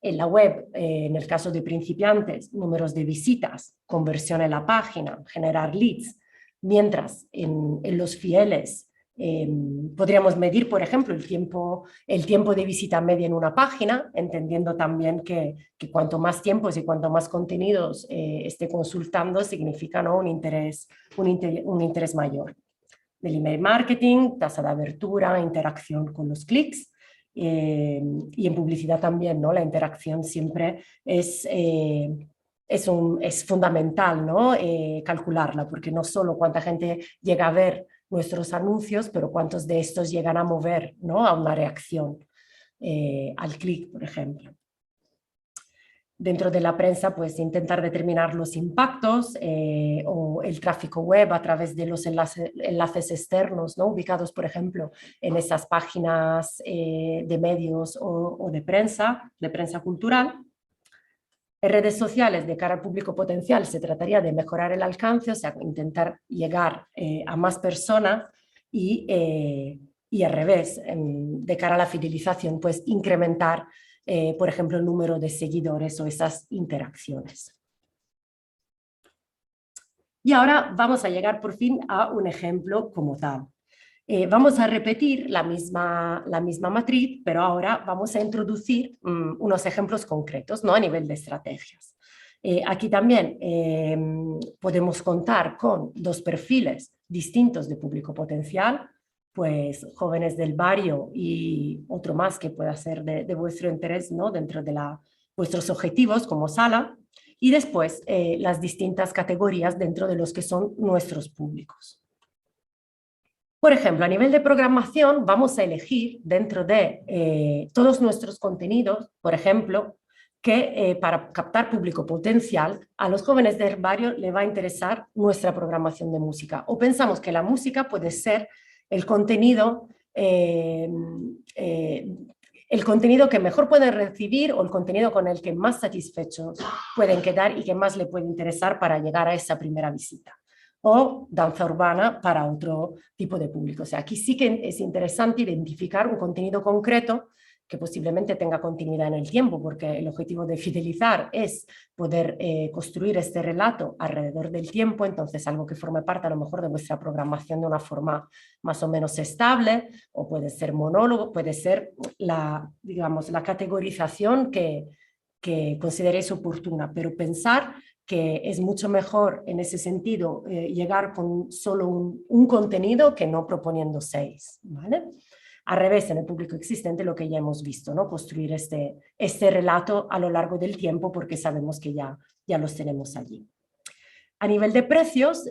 En la web, en el caso de principiantes, números de visitas, conversión en la página, generar leads, mientras en los fieles podríamos medir, por ejemplo, el tiempo de visita media en una página, entendiendo también que cuanto más tiempos y cuanto más contenidos esté consultando, significa, ¿no?, un interés mayor. Del email marketing, tasa de abertura, interacción con los clics, y en publicidad también, ¿no?, la interacción siempre es fundamental, ¿no?, calcularla, porque no solo cuánta gente llega a ver nuestros anuncios, pero cuántos de estos llegan a mover, ¿no?, a una reacción al clic, por ejemplo. Dentro de la prensa, pues intentar determinar los impactos o el tráfico web a través de los enlaces externos, ¿no?, ubicados, por ejemplo, en esas páginas de medios o de prensa cultural. En redes sociales, de cara al público potencial, se trataría de mejorar el alcance, o sea, intentar llegar a más personas, y al revés, de cara a la fidelización, pues incrementar, por ejemplo, el número de seguidores o esas interacciones. Y ahora vamos a llegar por fin a un ejemplo como tal. Vamos a repetir la misma matriz, pero ahora vamos a introducir unos ejemplos concretos, ¿no?, a nivel de estrategias. Aquí también podemos contar con 2 perfiles distintos de público potencial, pues jóvenes del barrio y otro más que pueda ser de vuestro interés, ¿no?, dentro de vuestros objetivos como sala, y después las distintas categorías dentro de los que son nuestros públicos. Por ejemplo, a nivel de programación vamos a elegir dentro de todos nuestros contenidos, por ejemplo, que para captar público potencial, a los jóvenes del barrio le va a interesar nuestra programación de música, o pensamos que la música puede ser el contenido, el contenido que mejor pueden recibir o el contenido con el que más satisfechos pueden quedar y que más le puede interesar para llegar a esa primera visita. O danza urbana para otro tipo de público. O sea, aquí sí que es interesante identificar un contenido concreto que posiblemente tenga continuidad en el tiempo, porque el objetivo de fidelizar es poder construir este relato alrededor del tiempo, entonces algo que forme parte a lo mejor de vuestra programación de una forma más o menos estable, o puede ser monólogo, puede ser digamos, la categorización que consideréis oportuna, pero pensar que es mucho mejor en ese sentido llegar con solo un contenido que no proponiendo 6, ¿vale? Al revés, en el público existente, lo que ya hemos visto, ¿no? Construir este relato a lo largo del tiempo porque sabemos que ya los tenemos allí. A nivel de precios,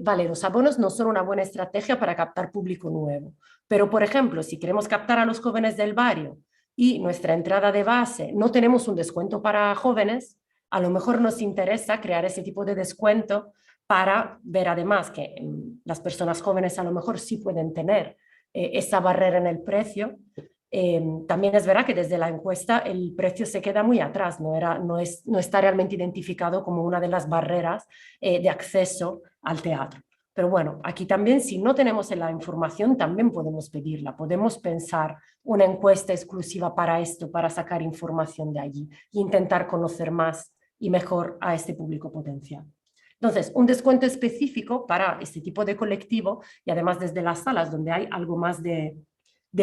vale, los abonos no son una buena estrategia para captar público nuevo, pero por ejemplo, si queremos captar a los jóvenes del barrio y nuestra entrada de base no tenemos un descuento para jóvenes, a lo mejor nos interesa crear ese tipo de descuento para ver además que las personas jóvenes a lo mejor sí pueden tener esa barrera en el precio. También es verdad que desde la encuesta el precio se queda muy atrás, no está realmente identificado como una de las barreras de acceso al teatro. Pero bueno, aquí también si no tenemos la información también podemos pedirla, podemos pensar una encuesta exclusiva para esto, para sacar información de allí e intentar conocer más y mejor a este público potencial. Entonces, un descuento específico para este tipo de colectivo y además desde las salas donde hay algo más de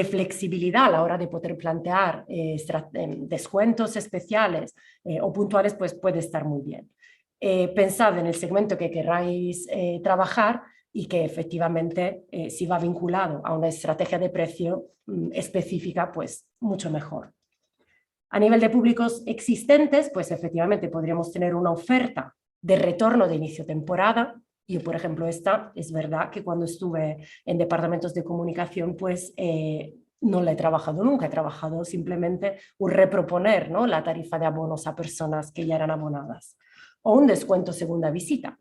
flexibilidad a la hora de poder plantear descuentos especiales o puntuales, pues puede estar muy bien. Pensad en el segmento que queráis trabajar y que efectivamente si va vinculado a una estrategia de precio específica, pues mucho mejor. A nivel de públicos existentes, pues efectivamente podríamos tener una oferta de retorno de inicio temporada. Yo, por ejemplo, esta es verdad que cuando estuve en departamentos de comunicación, pues no la he trabajado nunca, he trabajado simplemente un reproponer, ¿no?, la tarifa de abonos a personas que ya eran abonadas. O un descuento segunda visita.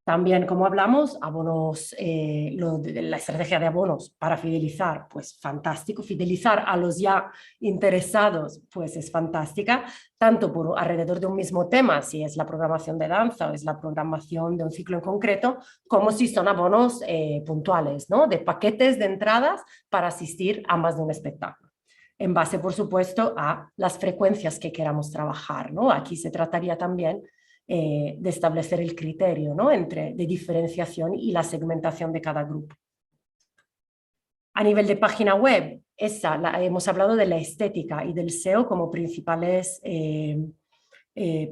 También, como hablamos, abonos, la estrategia de abonos para fidelizar, pues fantástico. Fidelizar a los ya interesados, pues es fantástica, tanto por alrededor de un mismo tema, si es la programación de danza o es la programación de un ciclo en concreto, como si son abonos puntuales, ¿no?, de paquetes de entradas para asistir a más de un espectáculo. En base, por supuesto, a las frecuencias que queramos trabajar, ¿no? Aquí se trataría también de establecer el criterio, ¿no?, de diferenciación y la segmentación de cada grupo. A nivel de página web, hemos hablado de la estética y del SEO como principales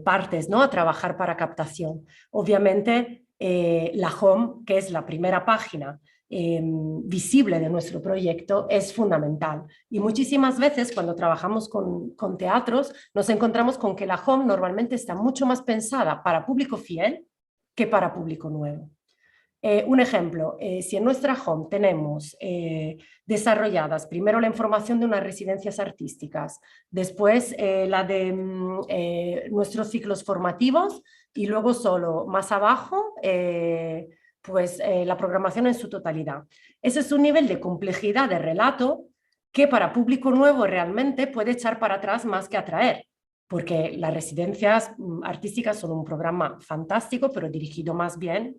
partes, ¿no?, a trabajar para captación. Obviamente, la home, que es la primera página visible de nuestro proyecto, es fundamental. Y muchísimas veces cuando trabajamos con teatros nos encontramos con que la home normalmente está mucho más pensada para público fiel que para público nuevo. Un ejemplo, si en nuestra home tenemos desarrolladas primero la información de unas residencias artísticas, después la de nuestros ciclos formativos y luego solo más abajo la programación en su totalidad. Ese es un nivel de complejidad de relato que para público nuevo realmente puede echar para atrás más que atraer, porque las residencias artísticas son un programa fantástico, pero dirigido más bien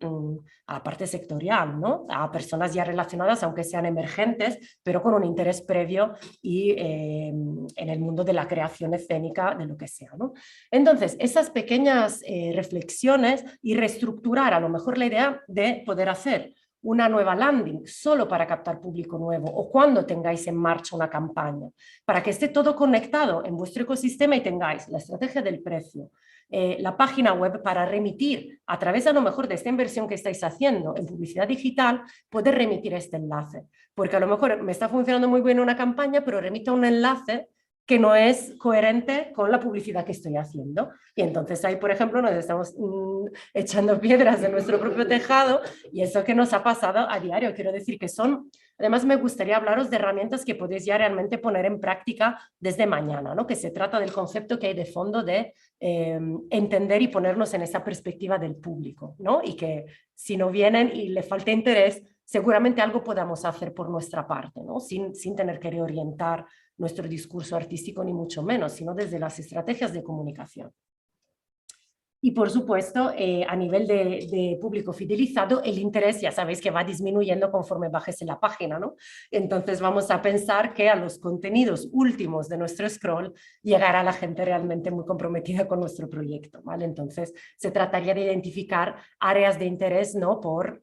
a la parte sectorial, ¿no?, a personas ya relacionadas, aunque sean emergentes, pero con un interés previo y en el mundo de la creación escénica, de lo que sea, ¿no? Entonces, esas pequeñas reflexiones y reestructurar a lo mejor la idea de poder hacer una nueva landing solo para captar público nuevo o cuando tengáis en marcha una campaña, para que esté todo conectado en vuestro ecosistema y tengáis la estrategia del precio, la página web para remitir a través a lo mejor de esta inversión que estáis haciendo en publicidad digital, poder remitir este enlace, porque a lo mejor me está funcionando muy bien una campaña, pero remito a un enlace que no es coherente con la publicidad que estoy haciendo. Y entonces ahí, por ejemplo, nos estamos echando piedras en nuestro propio tejado y eso que nos ha pasado a diario. Quiero decir que además me gustaría hablaros de herramientas que podéis ya realmente poner en práctica desde mañana, ¿no?, que se trata del concepto que hay de fondo de entender y ponernos en esa perspectiva del público, ¿no?, y que si no vienen y le falta interés, seguramente algo podamos hacer por nuestra parte, ¿no? Sin tener que reorientar nuestro discurso artístico ni mucho menos, sino desde las estrategias de comunicación. Y por supuesto, a nivel de público fidelizado, el interés ya sabéis que va disminuyendo conforme bajes en la página, ¿no? Entonces vamos a pensar que a los contenidos últimos de nuestro scroll llegará la gente realmente muy comprometida con nuestro proyecto, ¿vale? Entonces se trataría de identificar áreas de interés, ¿no? Por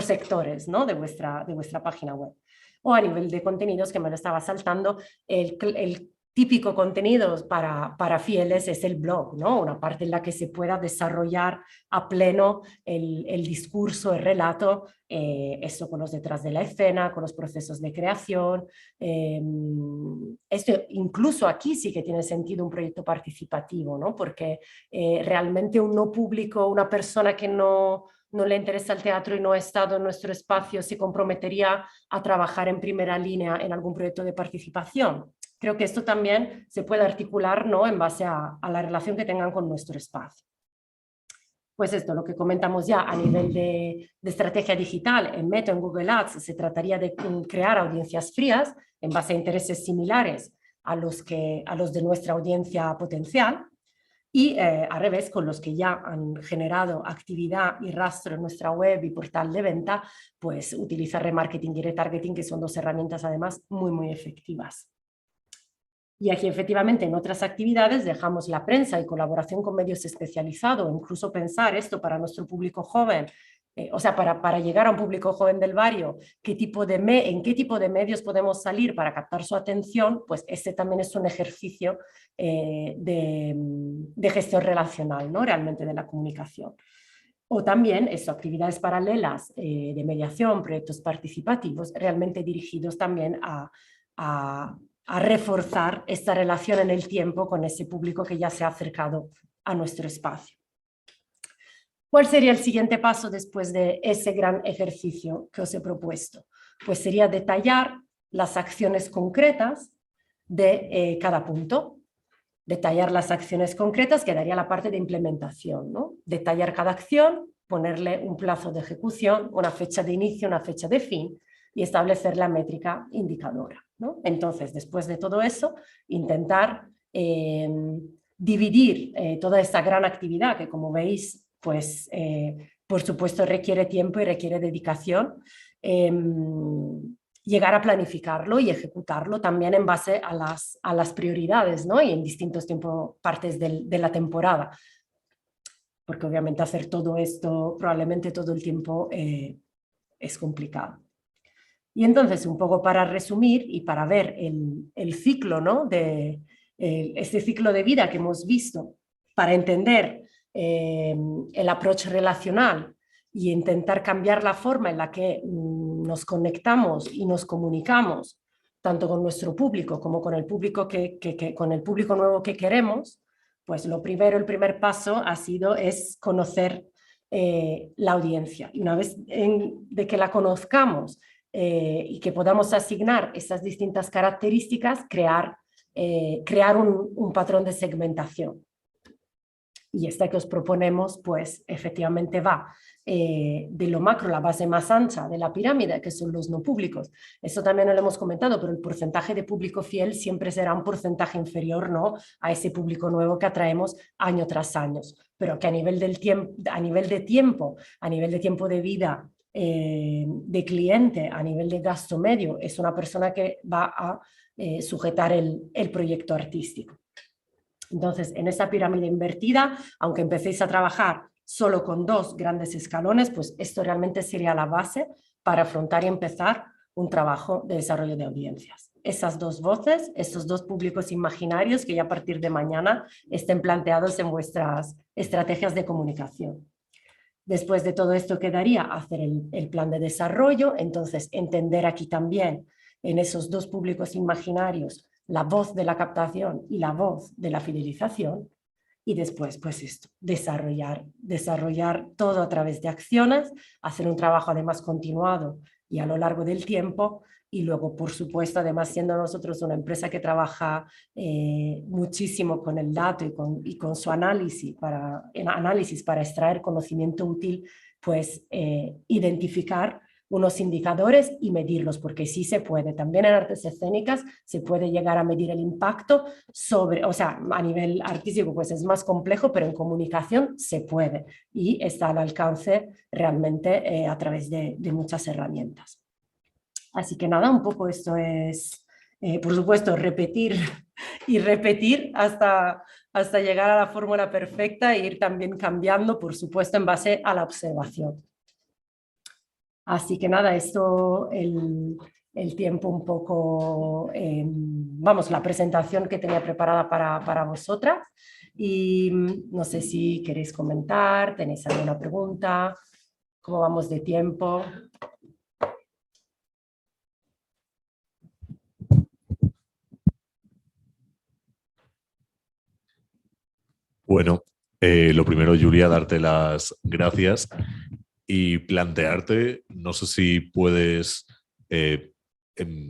sectores, ¿no? de vuestra página web. O a nivel de contenidos, que me lo estaba saltando, el típico contenido para fieles es el blog, ¿no? Una parte en la que se pueda desarrollar a pleno el discurso, el relato, eso con los detrás de la escena, con los procesos de creación. Esto incluso aquí sí que tiene sentido un proyecto participativo, ¿no? Porque realmente un no público, una persona que no le interesa el teatro y no ha estado en nuestro espacio, se comprometería a trabajar en primera línea en algún proyecto de participación. Creo que esto también se puede articular, ¿no? En base a la relación que tengan con nuestro espacio. Pues esto, lo que comentamos ya a nivel de estrategia digital, en Meta, en Google Ads, se trataría de crear audiencias frías en base a intereses similares a los de nuestra audiencia potencial, y al revés, con los que ya han generado actividad y rastro en nuestra web y portal de venta, pues utilizar remarketing y retargeting, que son dos herramientas además muy efectivas. Y aquí efectivamente en otras actividades dejamos la prensa y colaboración con medios especializados, incluso pensar esto para nuestro público joven, o sea, para llegar a un público joven del barrio, en qué tipo de medios podemos salir para captar su atención, pues este también es un ejercicio de gestión relacional, ¿no? Realmente de la comunicación. O también actividades paralelas de mediación, proyectos participativos, realmente dirigidos también a reforzar esta relación en el tiempo con ese público que ya se ha acercado a nuestro espacio. ¿Cuál sería el siguiente paso después de ese gran ejercicio que os he propuesto? Pues sería detallar las acciones concretas de cada punto. Detallar las acciones concretas quedaría la parte de implementación, ¿no? Detallar cada acción, ponerle un plazo de ejecución, una fecha de inicio, una fecha de fin y establecer la métrica indicadora, ¿no? Entonces, después de todo eso, intentar dividir toda esta gran actividad que, como veis, pues por supuesto requiere tiempo y requiere dedicación, llegar a planificarlo y ejecutarlo también en base a las prioridades, ¿no? Y en distintos partes de la temporada, porque obviamente hacer todo esto probablemente todo el tiempo es complicado. Y entonces, un poco para resumir y para ver el ciclo, ¿no? Este ciclo de vida que hemos visto, para entender el approach relacional y intentar cambiar la forma en la que nos conectamos y nos comunicamos, tanto con nuestro público como con el público con el público nuevo que queremos, pues el primer paso es conocer la audiencia. Y una vez de que la conozcamos y que podamos asignar esas distintas características, crear un patrón de segmentación. Y esta que os proponemos, pues efectivamente va de lo macro, la base más ancha de la pirámide, que son los no públicos. Eso también lo hemos comentado, pero el porcentaje de público fiel siempre será un porcentaje inferior, ¿no?, a ese público nuevo que atraemos año tras año. Pero que a nivel de tiempo de vida de cliente, a nivel de gasto medio, es una persona que va a sujetar el proyecto artístico. Entonces, en esa pirámide invertida, aunque empecéis a trabajar solo con dos grandes escalones, pues esto realmente sería la base para afrontar y empezar un trabajo de desarrollo de audiencias. Esas dos voces, esos dos públicos imaginarios que ya a partir de mañana estén planteados en vuestras estrategias de comunicación. Después de todo esto quedaría hacer el plan de desarrollo, entonces entender aquí también en esos dos públicos imaginarios la voz de la captación y la voz de la fidelización, y después pues esto, desarrollar todo a través de acciones, hacer un trabajo además continuado y a lo largo del tiempo, y luego por supuesto además siendo nosotros una empresa que trabaja muchísimo con el dato y con su análisis para extraer conocimiento útil, pues identificar unos indicadores y medirlos, porque sí se puede. También en artes escénicas se puede llegar a medir el impacto sobre, o sea, a nivel artístico pues es más complejo, pero en comunicación se puede y está al alcance realmente a través de muchas herramientas. Así que nada, un poco esto es, por supuesto, repetir y repetir hasta llegar a la fórmula perfecta e ir también cambiando, por supuesto, en base a la observación. Así que nada, esto, el tiempo un poco, vamos, la presentación que tenía preparada para vosotras. Y no sé si queréis comentar, tenéis alguna pregunta, cómo vamos de tiempo. Bueno, lo primero, Julia, darte las gracias y plantearte, no sé si puedes,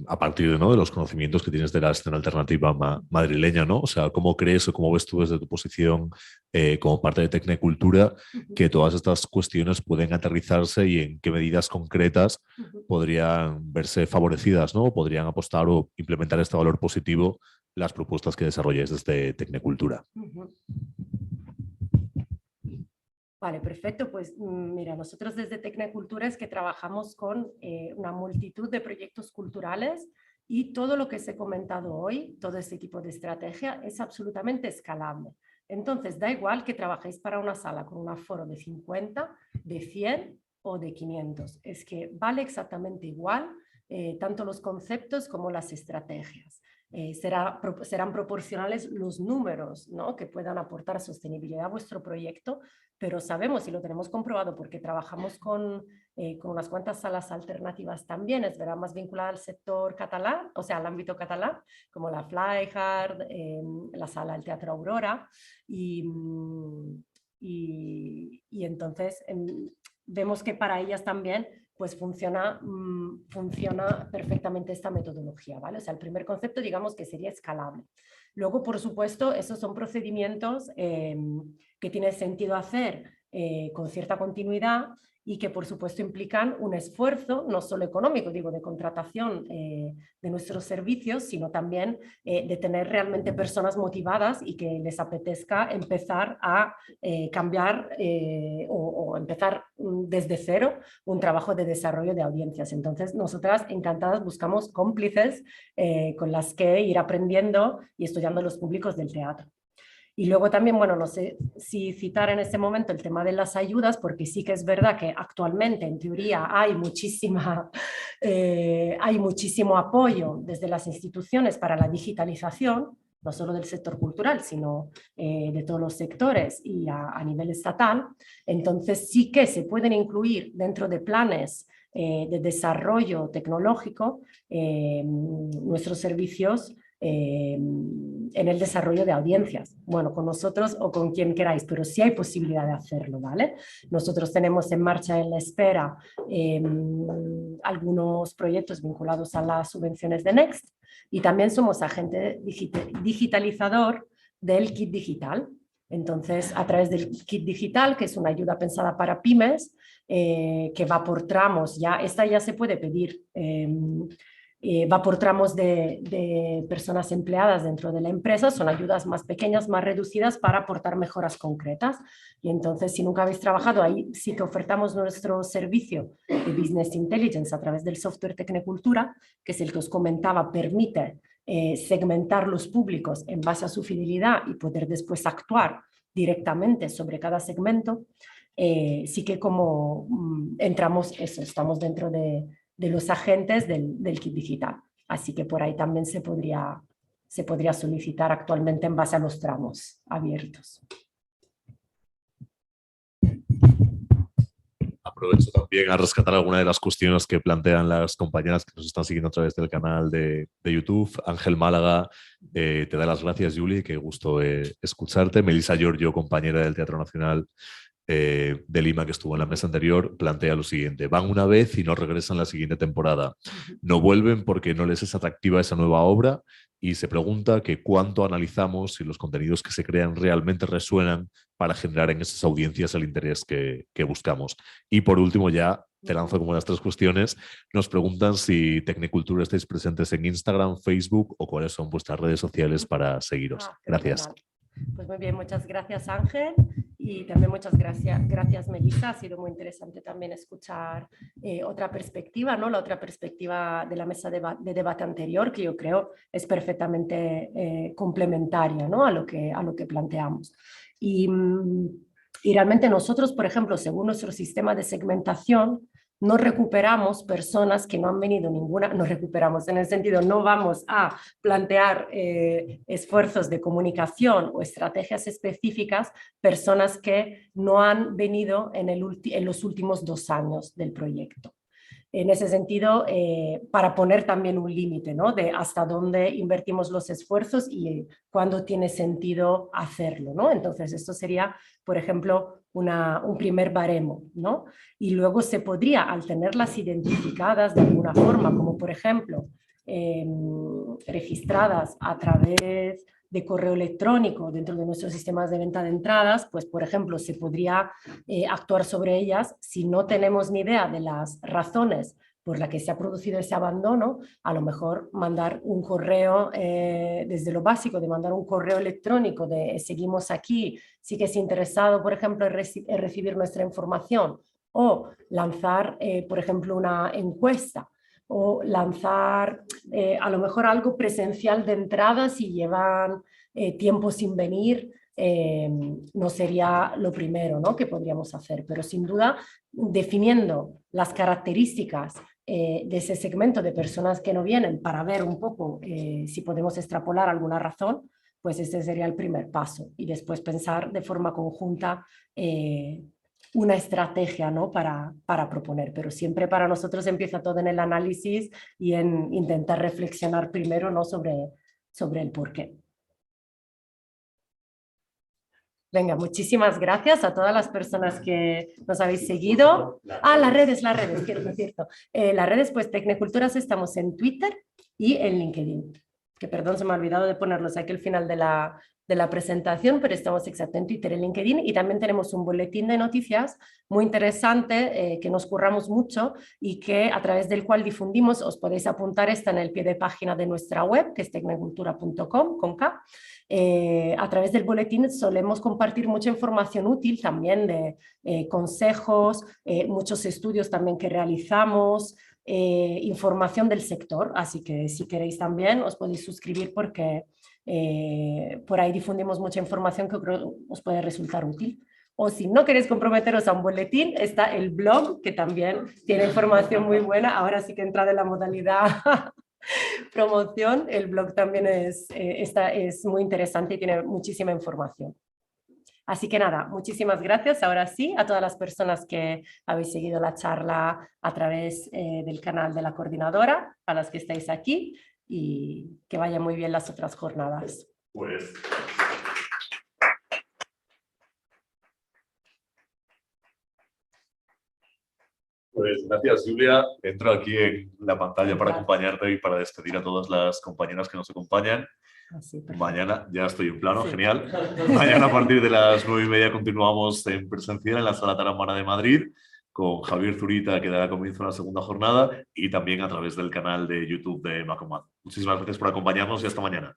a partir ¿no? de los conocimientos que tienes de la escena alternativa madrileña, ¿no? O sea, ¿cómo crees o cómo ves tú desde tu posición como parte de Tecnecultura que todas estas cuestiones pueden aterrizarse y en qué medidas concretas podrían verse favorecidas, ¿no? O podrían apostar o implementar este valor positivo las propuestas que desarrolles desde Tecnecultura? Vale, perfecto. Pues mira, nosotros desde Tecnecultura es que trabajamos con una multitud de proyectos culturales y todo lo que os he comentado hoy, todo este tipo de estrategia es absolutamente escalable. Entonces, da igual que trabajéis para una sala con un aforo de 50, de 100 o de 500. Es que vale exactamente igual tanto los conceptos como las estrategias. Serán proporcionales los números, ¿no?, que puedan aportar sostenibilidad a vuestro proyecto, pero sabemos y lo tenemos comprobado porque trabajamos con unas cuantas salas alternativas también, es verdad, más vinculada al sector catalán, o sea, al ámbito catalán, como la Flyhard, la sala del Teatro Aurora, y entonces vemos que para ellas también pues funciona perfectamente esta metodología, ¿vale? O sea, el primer concepto, digamos que sería escalable. Luego, por supuesto, esos son procedimientos que tiene sentido hacer con cierta continuidad y que, por supuesto, implican un esfuerzo, no solo económico, digo, de contratación de nuestros servicios, sino también de tener realmente personas motivadas y que les apetezca empezar a cambiar o empezar desde cero un trabajo de desarrollo de audiencias. Entonces, nosotras encantadas buscamos cómplices con las que ir aprendiendo y estudiando los públicos del teatro. Y luego también, bueno, no sé si citar en este momento el tema de las ayudas, porque sí que es verdad que actualmente, en teoría, hay muchísimo apoyo desde las instituciones para la digitalización, no solo del sector cultural, sino de todos los sectores y a nivel estatal. Entonces sí que se pueden incluir dentro de planes de desarrollo tecnológico nuestros servicios en el desarrollo de audiencias. Bueno, con nosotros o con quien queráis, pero sí hay posibilidad de hacerlo, ¿vale? Nosotros tenemos en marcha, en la espera, algunos proyectos vinculados a las subvenciones de Next y también somos agente digitalizador del kit digital. Entonces, a través del kit digital, que es una ayuda pensada para pymes, que va por tramos, esta ya se puede pedir, va por tramos de personas empleadas dentro de la empresa, son ayudas más pequeñas, más reducidas para aportar mejoras concretas. Y entonces, si nunca habéis trabajado, ahí sí que ofertamos nuestro servicio de Business Intelligence a través del software Tecnecultura, que es el que os comentaba, permite segmentar los públicos en base a su fidelidad y poder después actuar directamente sobre cada segmento. Sí que como entramos, estamos dentro de los agentes del kit digital. Así que por ahí también se podría solicitar actualmente en base a los tramos abiertos. Aprovecho también a rescatar alguna de las cuestiones que plantean las compañeras que nos están siguiendo a través del canal de YouTube. Ángel Málaga, te da las gracias, Juli, qué gusto escucharte. Melissa Giorgio, compañera del Teatro Nacional de Lima, que estuvo en la mesa anterior, plantea lo siguiente: van una vez y no regresan la siguiente temporada. No vuelven porque no les es atractiva esa nueva obra y se pregunta que cuánto analizamos si los contenidos que se crean realmente resuenan para generar en esas audiencias el interés que buscamos. Y por último ya te lanzo como las 3 cuestiones. Nos preguntan si Tecnicultura estáis presentes en Instagram, Facebook o cuáles son vuestras redes sociales para seguiros. Gracias. Pues muy bien, muchas gracias Ángel y también muchas gracias Melissa. Ha sido muy interesante también escuchar otra perspectiva, ¿no? La otra perspectiva de la mesa de debate anterior, que yo creo es perfectamente complementaria, ¿no? a lo que planteamos. Y realmente nosotros, por ejemplo, según nuestro sistema de segmentación, no recuperamos personas que no han venido ninguna, no recuperamos en el sentido, no vamos a plantear esfuerzos de comunicación o estrategias específicas, personas que no han venido en los últimos 2 años del proyecto. En ese sentido, para poner también un límite, ¿no? De hasta dónde invertimos los esfuerzos y cuándo tiene sentido hacerlo, ¿no? Entonces, esto sería, por ejemplo, un primer baremo, ¿no? Y luego se podría, al tenerlas identificadas de alguna forma, como por ejemplo, registradas a través de correo electrónico dentro de nuestros sistemas de venta de entradas, pues por ejemplo se podría actuar sobre ellas si no tenemos ni idea de las razones por las que se ha producido ese abandono, a lo mejor mandar un correo desde lo básico, de mandar un correo electrónico de seguimos aquí, sí que es interesado por ejemplo en recibir nuestra información, o lanzar por ejemplo una encuesta, o lanzar a lo mejor algo presencial de entrada si llevan tiempo sin venir, no sería lo primero, ¿no? que podríamos hacer, pero sin duda definiendo las características de ese segmento de personas que no vienen para ver un poco si podemos extrapolar alguna razón, pues ese sería el primer paso y después pensar de forma conjunta una estrategia, ¿no? para proponer, pero siempre para nosotros empieza todo en el análisis y en intentar reflexionar primero, ¿no? sobre el porqué. Venga, muchísimas gracias a todas las personas que nos habéis seguido. Las redes, quiero decir. Las redes, pues Tecniculturas estamos en Twitter y en LinkedIn. Que perdón, se me ha olvidado de ponerlos aquí al final de la presentación, pero estamos exacto en Twitter y LinkedIn, y también tenemos un boletín de noticias muy interesante que nos curramos mucho y que a través del cual difundimos, os podéis apuntar, está en el pie de página de nuestra web, que es tecnicultura.com, con K. A través del boletín solemos compartir mucha información útil también de consejos, muchos estudios también que realizamos, información del sector, así que si queréis también os podéis suscribir porque por ahí difundimos mucha información que creo os puede resultar útil. O si no queréis comprometeros a un boletín, está el blog, que también tiene información muy buena. Ahora sí que entra en la modalidad promoción. El blog también es muy interesante y tiene muchísima información. Así que nada, muchísimas gracias ahora sí a todas las personas que habéis seguido la charla a través del canal de la coordinadora, a las que estáis aquí, y que vayan muy bien las otras jornadas. Pues gracias, Julia. Entro aquí en la pantalla para acompañarte y para despedir a todas las compañeras que nos acompañan. Mañana ya estoy en plano, sí. Genial. Mañana a partir de las 9:30 continuamos en presencial en la Sala Tarahumara de Madrid con Javier Zurita, que dará comienzo a la segunda jornada, y también a través del canal de YouTube de Macomat. Muchísimas gracias por acompañarnos y hasta mañana.